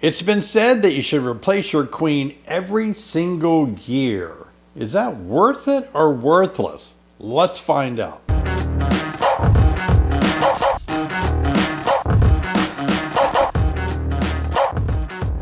It's been said that you should replace your queen every single year. Is that worth it or worthless? Let's find out.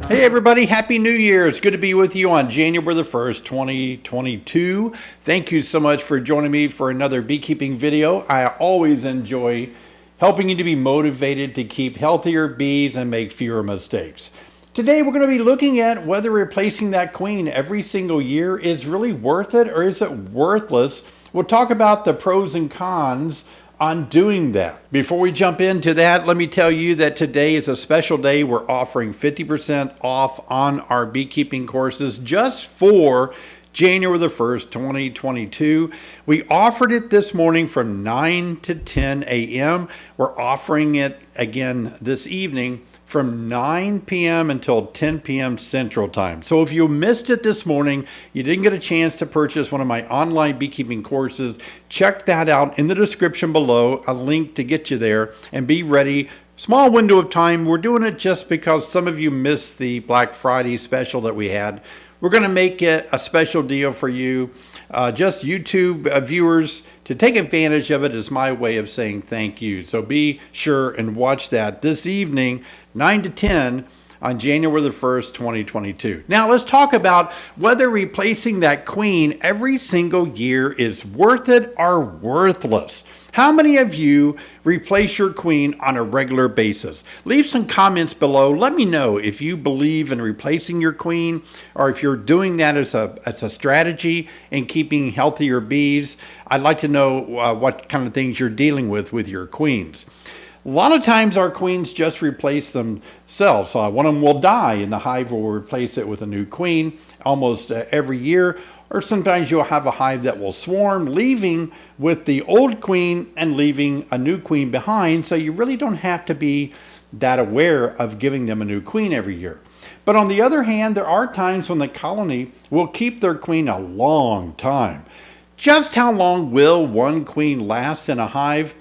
Hey everybody, Happy New Year. It's good to be with you on January the 1st, 2022. Thank you so much for joining me for another beekeeping video. I always enjoy helping you to be motivated to keep healthier bees and make fewer mistakes. Today we're going to be looking at whether replacing that queen every single year is really worth it or is it worthless. We'll talk about the pros and cons on doing that. Before we jump into that, let me tell you that today is a special day. We're offering 50% off on our beekeeping courses just for January the 1st, 2022. We offered it this morning from 9 to 10 a.m. We're offering it again this evening from 9 p.m. until 10 p.m. Central Time. So if you missed it this morning, you didn't get a chance to purchase one of my online beekeeping courses, check that out in the description below, a link to get you there, and be ready. Small window of time. We're doing it just because some of you missed the Black Friday special that we had. We're going to make it a special deal for you. Just YouTube viewers to take advantage of it is my way of saying thank you. So be sure and watch that this evening, 9 to 10 on January the 1st, 2022. Now let's talk about whether replacing that queen every single year is worth it or worthless. How many of you replace your queen on a regular basis? Leave some comments below. Let me know if you believe in replacing your queen or if you're doing that as a strategy in keeping healthier bees. I'd like to know what kind of things you're dealing with your queens. A lot of times our queens just replace themselves. One of them will die and the hive will replace it with a new queen almost every year. Or sometimes you'll have a hive that will swarm, leaving with the old queen and leaving a new queen behind. So you really don't have to be that aware of giving them a new queen every year. But on the other hand, there are times when the colony will keep their queen a long time. Just how long will one queen last in a hive?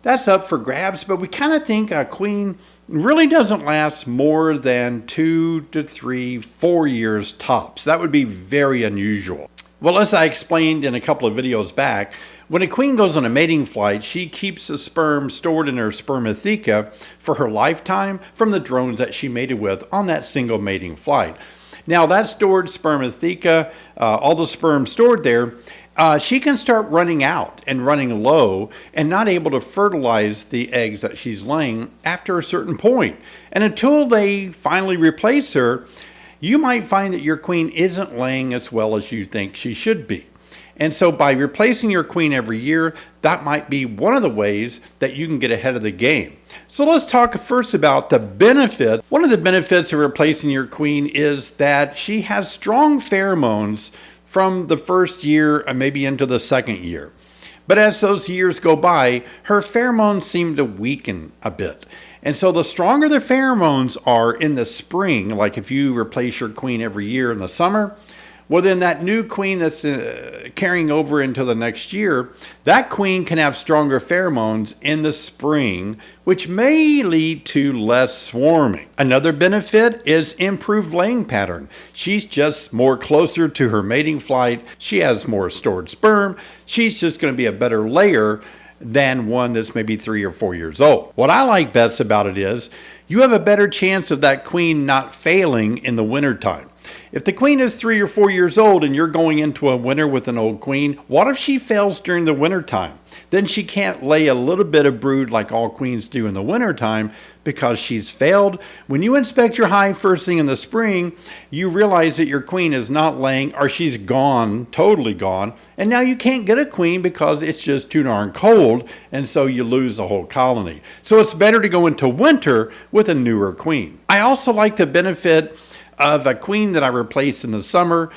That's up for grabs, but we kind of think a queen really doesn't last more than 2 to 3, 4 years tops. That would be very unusual. Well, as I explained in a couple of videos back, when a queen goes on a mating flight, she keeps the sperm stored in her spermatheca for her lifetime from the drones that she mated with on that single mating flight. Now, that stored spermatheca, all the sperm stored there, she can start running out and running low and not able to fertilize the eggs that she's laying after a certain point. And until they finally replace her, you might find that your queen isn't laying as well as you think she should be. And so by replacing your queen every year, that might be one of the ways that you can get ahead of the game. So let's talk first about the benefit. One of the benefits of replacing your queen is that she has strong pheromones from the first year and maybe into the second year. But as those years go by, her pheromones seem to weaken a bit. And so the stronger the pheromones are in the spring, like if you replace your queen every year in the summer, well then that new queen that's carrying over into the next year, that queen can have stronger pheromones in the spring, which may lead to less swarming. Another benefit is improved laying pattern. She's just more closer to her mating flight. She has more stored sperm. She's just going to be a better layer than one that's maybe 3 or 4 years old. What I like best about it is you have a better chance of that queen not failing in the wintertime. If the queen is 3 or 4 years old and you're going into a winter with an old queen, what if she fails during the wintertime? Then she can't lay a little bit of brood like all queens do in the wintertime because she's failed. When you inspect your hive first thing in the spring, you realize that your queen is not laying or she's gone, totally gone. And now you can't get a queen because it's just too darn cold. And so you lose the whole colony. So it's better to go into winter with a newer queen. I also like the benefit of a queen that I replaced in the summer.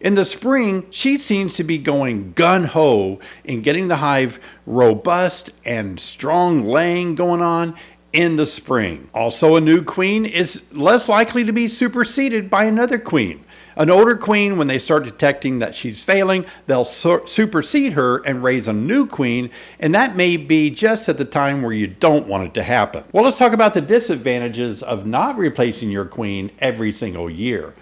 In the spring, she seems to be going gun-ho in getting the hive robust and strong laying going on. in the spring. Also, a new queen is less likely to be superseded by another queen. An older queen, when they start detecting that she's failing, they'll supersede her and raise a new queen, and that may be just at the time where you don't want it to happen. Well, let's talk about the disadvantages of not replacing your queen every single year.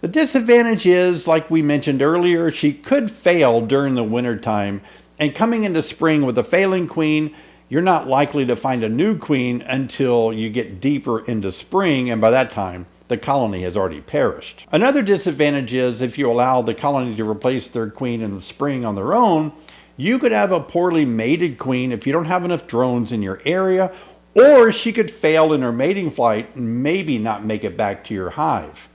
The disadvantage is, like we mentioned earlier, she could fail during the winter time, and coming into spring with a failing queen, you're not likely to find a new queen until you get deeper into spring, and by that time, the colony has already perished. Another disadvantage is if you allow the colony to replace their queen in the spring on their own, you could have a poorly mated queen if you don't have enough drones in your area, or she could fail in her mating flight and maybe not make it back to your hive.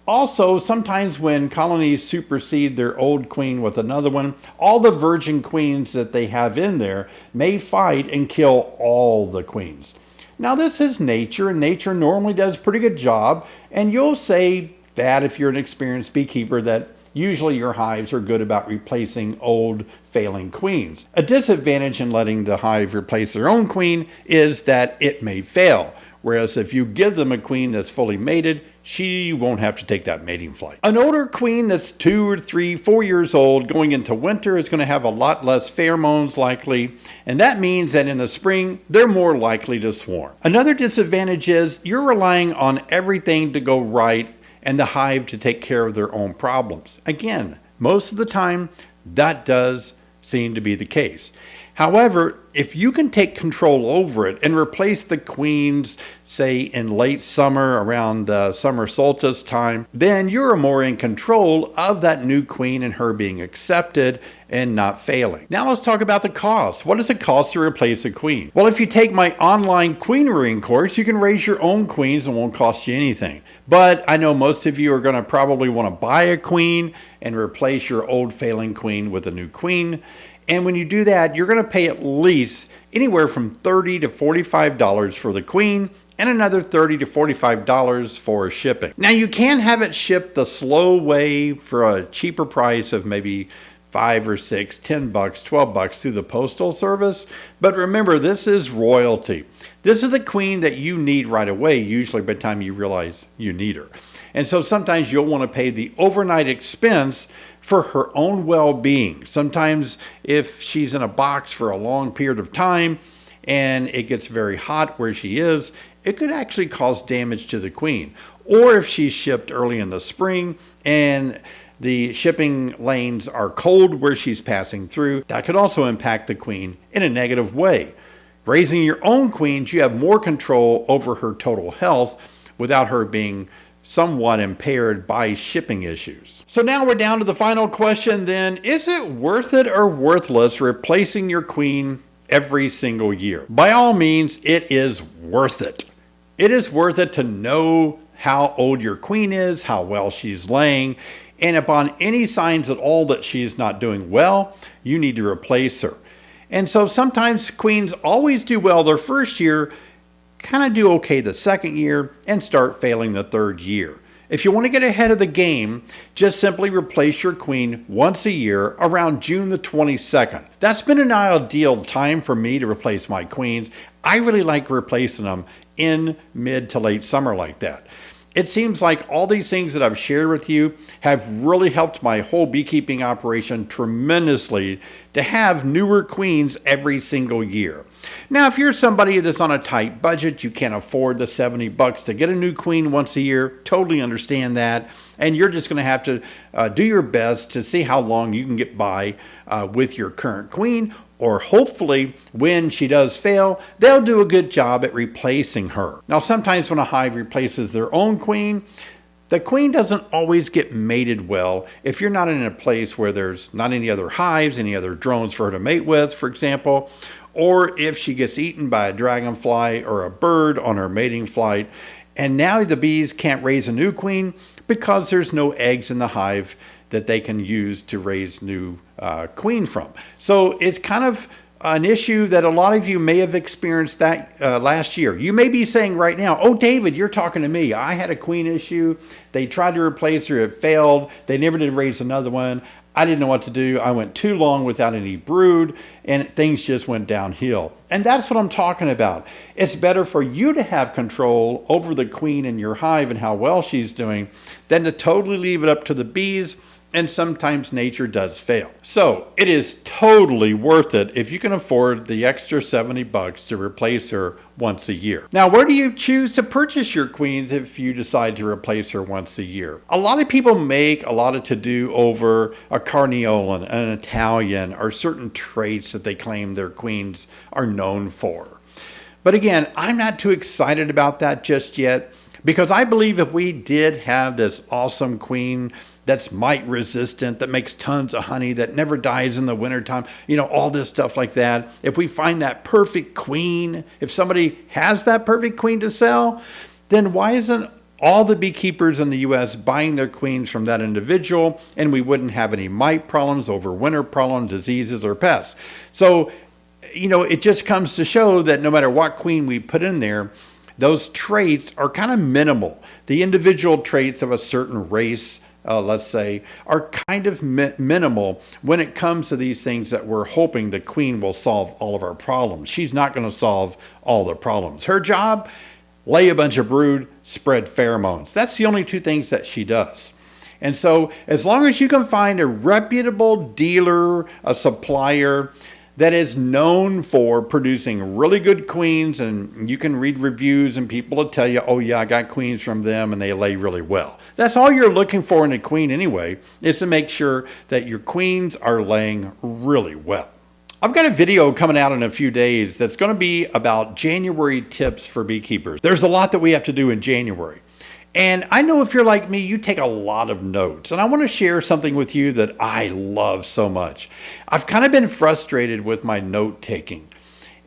Also, sometimes when colonies supersede their old queen with another one, all the virgin queens that they have in there may fight and kill all the queens. Now, this is nature, and nature normally does a pretty good job, and you'll say that if you're an experienced beekeeper that usually your hives are good about replacing old failing queens. A disadvantage in letting the hive replace their own queen is that it may fail. Whereas if you give them a queen that's fully mated, she won't have to take that mating flight. An older queen that's 2 or 3, 4 years old going into winter is going to have a lot less pheromones likely, and that means that in the spring, they're more likely to swarm. Another disadvantage is you're relying on everything to go right and the hive to take care of their own problems. Again, most of the time, that does seem to be the case. However, if you can take control over it and replace the queens, say in late summer around the summer solstice time, then you're more in control of that new queen and her being accepted and not failing. Now let's talk about the cost. What does it cost to replace a queen? Well, if you take my online queen rearing course, you can raise your own queens and it won't cost you anything. But I know most of you are going to probably want to buy a queen and replace your old failing queen with a new queen. And when you do that, you're going to pay at least anywhere from $30 to $45 for the queen and another $30 to $45 for shipping. Now, you can have it shipped the slow way for a cheaper price of maybe $5 or $6, $10, $12 through the postal service. But remember, this is royalty. This is the queen that you need right away, usually by the time you realize you need her. And so sometimes you'll want to pay the overnight expense for her own well-being. Sometimes if she's in a box for a long period of time and it gets very hot where she is, it could actually cause damage to the queen. Or if she's shipped early in the spring and the shipping lanes are cold where she's passing through, that could also impact the queen in a negative way. Raising your own queens, you have more control over her total health without her being somewhat impaired by shipping issues. So now we're down to the final question then. Is it worth it or worthless replacing your queen every single year? By all means, it is worth it. It is worth it to know how old your queen is, how well she's laying, and upon any signs at all that she's not doing well, you need to replace her. And so sometimes queens always do well their first year, kind of do okay the second year, and start failing the third year. If you want to get ahead of the game, just simply replace your queen once a year around June the 22nd. That's been an ideal time for me to replace my queens. I really like replacing them in mid to late summer like that. It seems like all these things that I've shared with you have really helped my whole beekeeping operation tremendously to have newer queens every single year. Now, if you're somebody that's on a tight budget, you can't afford the $70 to get a new queen once a year, totally understand that. And you're just going to have to do your best to see how long you can get by with your current queen. Or hopefully, when she does fail, they'll do a good job at replacing her. Now, sometimes when a hive replaces their own queen, the queen doesn't always get mated well if you're not in a place where there's not any other hives, any other drones for her to mate with, for example, or if she gets eaten by a dragonfly or a bird on her mating flight, and now the bees can't raise a new queen because there's no eggs in the hive that they can use to raise new queen from. So it's kind of an issue that a lot of you may have experienced that last year. You may be saying right now, oh, David, you're talking to me. I had a queen issue. They tried to replace her. It failed. They never did raise another one. I didn't know what to do. I went too long without any brood, and things just went downhill. And that's what I'm talking about. It's better for you to have control over the queen in your hive and how well she's doing than to totally leave it up to the bees. And sometimes nature does fail. So it is totally worth it if you can afford the extra $70 to replace her once a year. Now, where do you choose to purchase your queens if you decide to replace her once a year? A lot of people make a lot of to-do over a Carniolan, an Italian, or certain traits that they claim their queens are known for. But again, I'm not too excited about that just yet, because I believe if we did have this awesome queen that's mite resistant, that makes tons of honey, that never dies in the wintertime, all this stuff like that. If we find that perfect queen, if somebody has that perfect queen to sell, then why isn't all the beekeepers in the U.S. buying their queens from that individual, and we wouldn't have any mite problems, overwinter problems, diseases, or pests? So, it just comes to show that no matter what queen we put in there, those traits are kind of minimal. The individual traits of a certain race, let's say, are kind of minimal when it comes to these things that we're hoping the queen will solve all of our problems. She's not going to solve all the problems. Her job, lay a bunch of brood, spread pheromones. That's the only two things that she does. And so as long as you can find a reputable dealer, a supplier that is known for producing really good queens, and you can read reviews and people will tell you, oh yeah, I got queens from them and they lay really well. That's all you're looking for in a queen anyway, is to make sure that your queens are laying really well. I've got a video coming out in a few days that's going to be about January tips for beekeepers. There's a lot that we have to do in January. And I know if you're like me, you take a lot of notes. And I want to share something with you that I love so much. I've kind of been frustrated with my note taking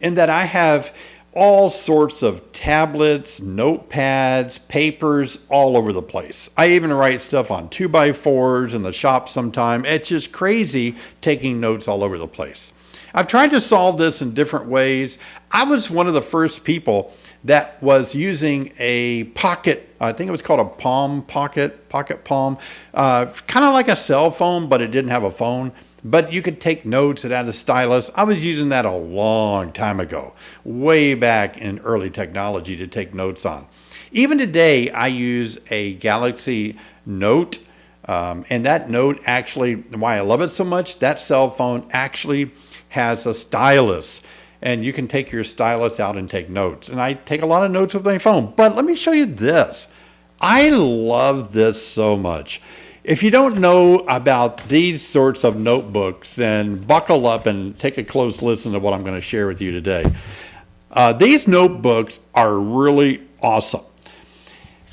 in that I have all sorts of tablets, notepads, papers all over the place. I even write stuff on 2x4s in the shop sometime. It's just crazy taking notes all over the place. I've tried to solve this in different ways. I was one of the first people that was using a pocket, I think it was called a palm pocket palm, kind of like a cell phone, but it didn't have a phone. But you could take notes. It had a stylus. I was using that a long time ago, way back in early technology to take notes on. Even today, I use a Galaxy Note. And that Note actually, why I love it so much, that cell phone actually has a stylus. And you can take your stylus out and take notes. And I take a lot of notes with my phone. But let me show you this. I love this so much. If you don't know about these sorts of notebooks, then buckle up and take a close listen to what I'm going to share with you today. These notebooks are really awesome.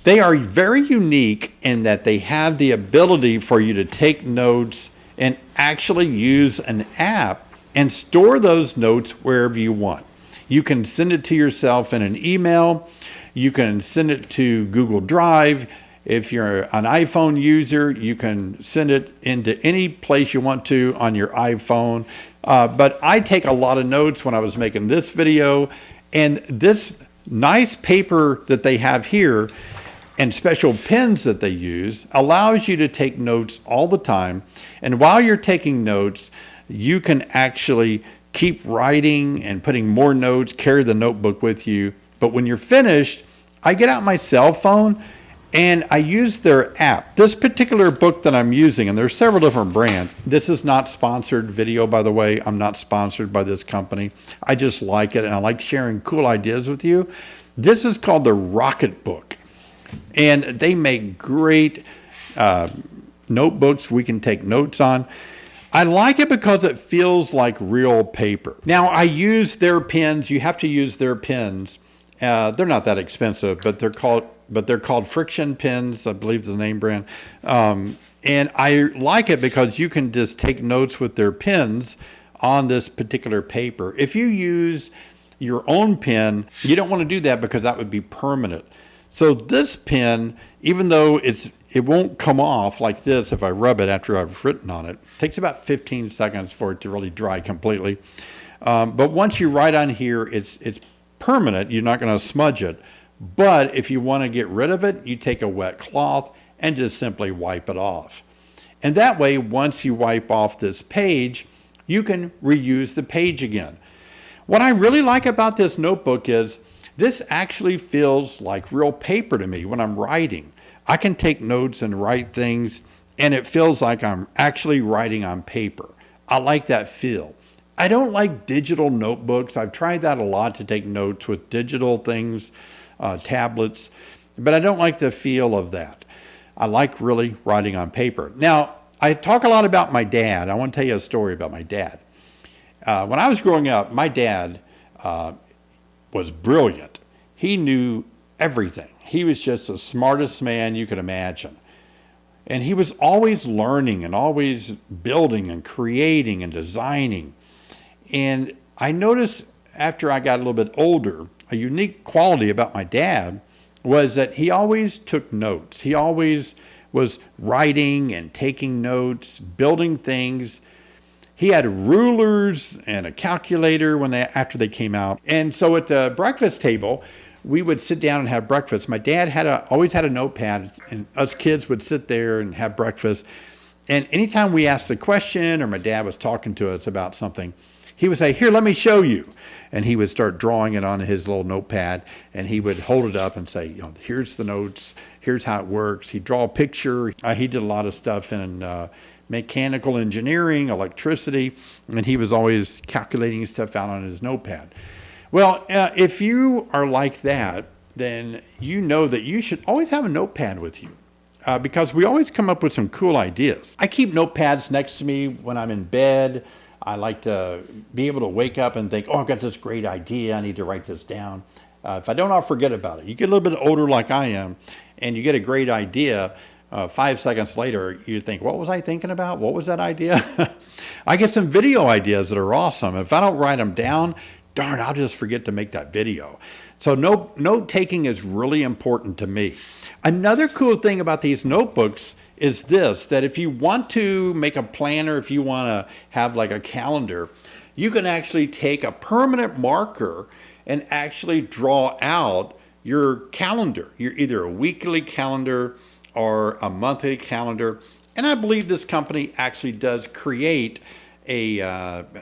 They are very unique in that they have the ability for you to take notes and actually use an app and store those notes wherever you want. You can send it to yourself in an email. You can send it to Google Drive. If you're an iPhone user, you can send it into any place you want to on your iPhone. But I take a lot of notes when I was making this video. And this nice paper that they have here and special pens that they use allows you to take notes all the time. And while you're taking notes, you can actually keep writing and putting more notes, carry the notebook with you. But when you're finished, I get out my cell phone and I use their app. This particular book that I'm using, and there's several different brands. This is not sponsored video, by the way. I'm not sponsored by this company. I just like it, and I like sharing cool ideas with you. This is called the Rocket Book, and they make great notebooks we can take notes on. I like it because it feels like real paper. Now, I use their pens. You have to use their pens. They're not that expensive, but they're called Friction pens, I believe the name brand. And I like it because you can just take notes with their pens on this particular paper. If you use your own pen, you don't want to do that because that would be permanent. So this pen, even though it won't come off like this if I rub it after I've written on it, takes about 15 seconds for it to really dry completely. But once you write on here, it's permanent. You're not going to smudge it. But if you want to get rid of it, you take a wet cloth and just simply wipe it off. And that way, once you wipe off this page, you can reuse the page again. What I really like about this notebook is this actually feels like real paper to me when I'm writing. I can take notes and write things, and it feels like I'm actually writing on paper. I like that feel. I don't like digital notebooks. I've tried that a lot to take notes with digital things, tablets, but I don't like the feel of that. I like really writing on paper. Now, I talk a lot about my dad. I want to tell you a story about my dad. When I was growing up, my dad was brilliant. He knew everything. He was just the smartest man you could imagine. And he was always learning and always building and creating and designing. And I noticed after I got a little bit older, a unique quality about my dad was that he always took notes. He always was writing and taking notes, building things. He had rulers and a calculator after they came out. And so at the breakfast table, we would sit down and have breakfast. My dad always had a notepad, and us kids would sit there and have breakfast. And anytime we asked a question or my dad was talking to us about something, he would say, "Here, let me show you." And he would start drawing it on his little notepad, and he would hold it up and say, "Here's the notes. Here's how it works." He'd draw a picture. He did a lot of stuff in mechanical engineering, electricity, and he was always calculating stuff out on his notepad. Well, if you are like that, then you know that you should always have a notepad with you. Because we always come up with some cool ideas. I keep notepads next to me when I'm in bed. I like to be able to wake up and think, oh, I've got this great idea. I need to write this down. If I don't, I'll forget about it. You get a little bit older like I am, and you get a great idea. 5 seconds later, you think, what was I thinking about? What was that idea? I get some video ideas that are awesome. If I don't write them down, darn, I'll just forget to make that video. So note taking is really important to me. Another cool thing about these notebooks is this, that if you want to make a planner, if you want to have like a calendar, you can actually take a permanent marker and actually draw out your calendar. You're either a weekly calendar or a monthly calendar. And I believe this company actually does create a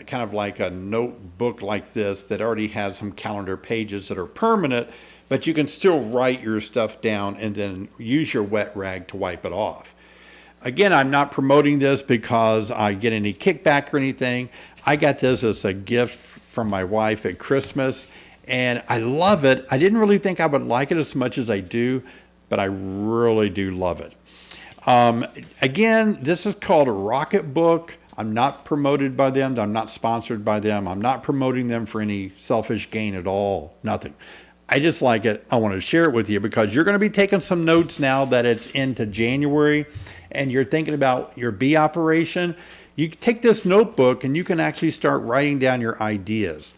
kind of like a notebook like this that already has some calendar pages that are permanent, but you can still write your stuff down and then use your wet rag to wipe it off. Again, I'm not promoting this because I get any kickback or anything. I got this as a gift from my wife at Christmas, and I love it. I didn't really think I would like it as much as I do, but I really do love it. Again, this is called a Rocketbook. I'm not promoted by them. I'm not sponsored by them. I'm not promoting them for any selfish gain at all. Nothing. I just like it. I want to share it with you because you're going to be taking some notes now that it's into January and you're thinking about your bee operation. You take this notebook and you can actually start writing down your ideas.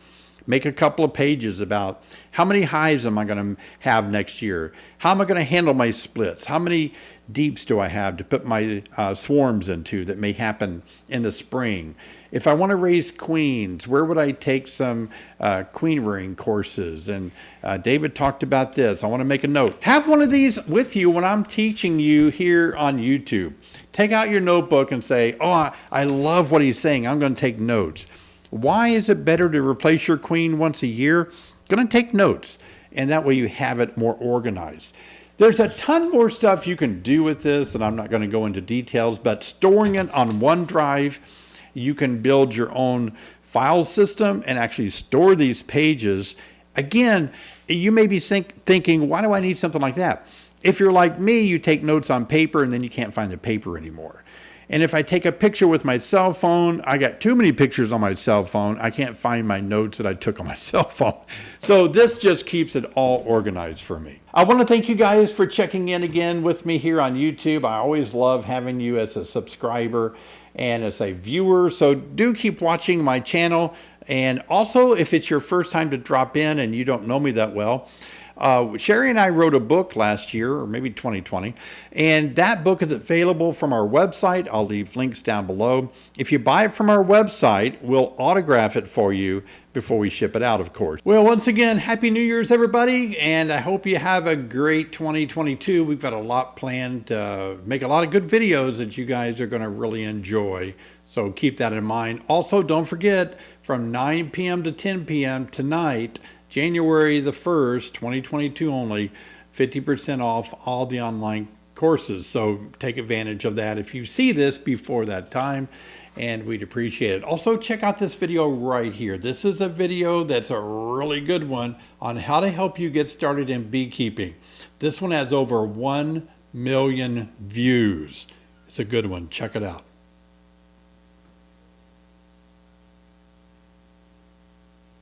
Make a couple of pages about how many hives am I going to have next year? How am I going to handle my splits? How many deeps do I have to put my swarms into that may happen in the spring? If I want to raise queens, where would I take some queen rearing courses? And David talked about this. I want to make a note. Have one of these with you when I'm teaching you here on YouTube. Take out your notebook and say, oh, I love what he's saying. I'm going to take notes. Why is it better to replace your queen once a year? Going to take notes, and that way you have it more organized. There's a ton more stuff you can do with this, and I'm not going to go into details, but storing it on OneDrive, you can build your own file system and actually store these pages. Again, you may be thinking, why do I need something like that? If you're like me, you take notes on paper and then you can't find the paper anymore. And if I take a picture with my cell phone, I got too many pictures on my cell phone. I can't find my notes that I took on my cell phone. So this just keeps it all organized for me. I want to thank you guys for checking in again with me here on YouTube. I always love having you as a subscriber and as a viewer. So do keep watching my channel. And also, if it's your first time to drop in and you don't know me that well, Sherry and I wrote a book last year, or maybe 2020, and that book is available from our website. I'll leave links down below. If you buy it from our website, we'll autograph it for you before we ship it out, of course. Well, once again, Happy New Year's, everybody, and I hope you have a great 2022. We've got a lot planned to make a lot of good videos that you guys are going to really enjoy. So keep that in mind. Also, don't forget, from 9 p.m. to 10 p.m. tonight, January the 1st, 2022 only, 50% off all the online courses. So take advantage of that if you see this before that time, and we'd appreciate it. Also, check out this video right here. This is a video that's a really good one on how to help you get started in beekeeping. This one has over 1 million views. It's a good one. Check it out.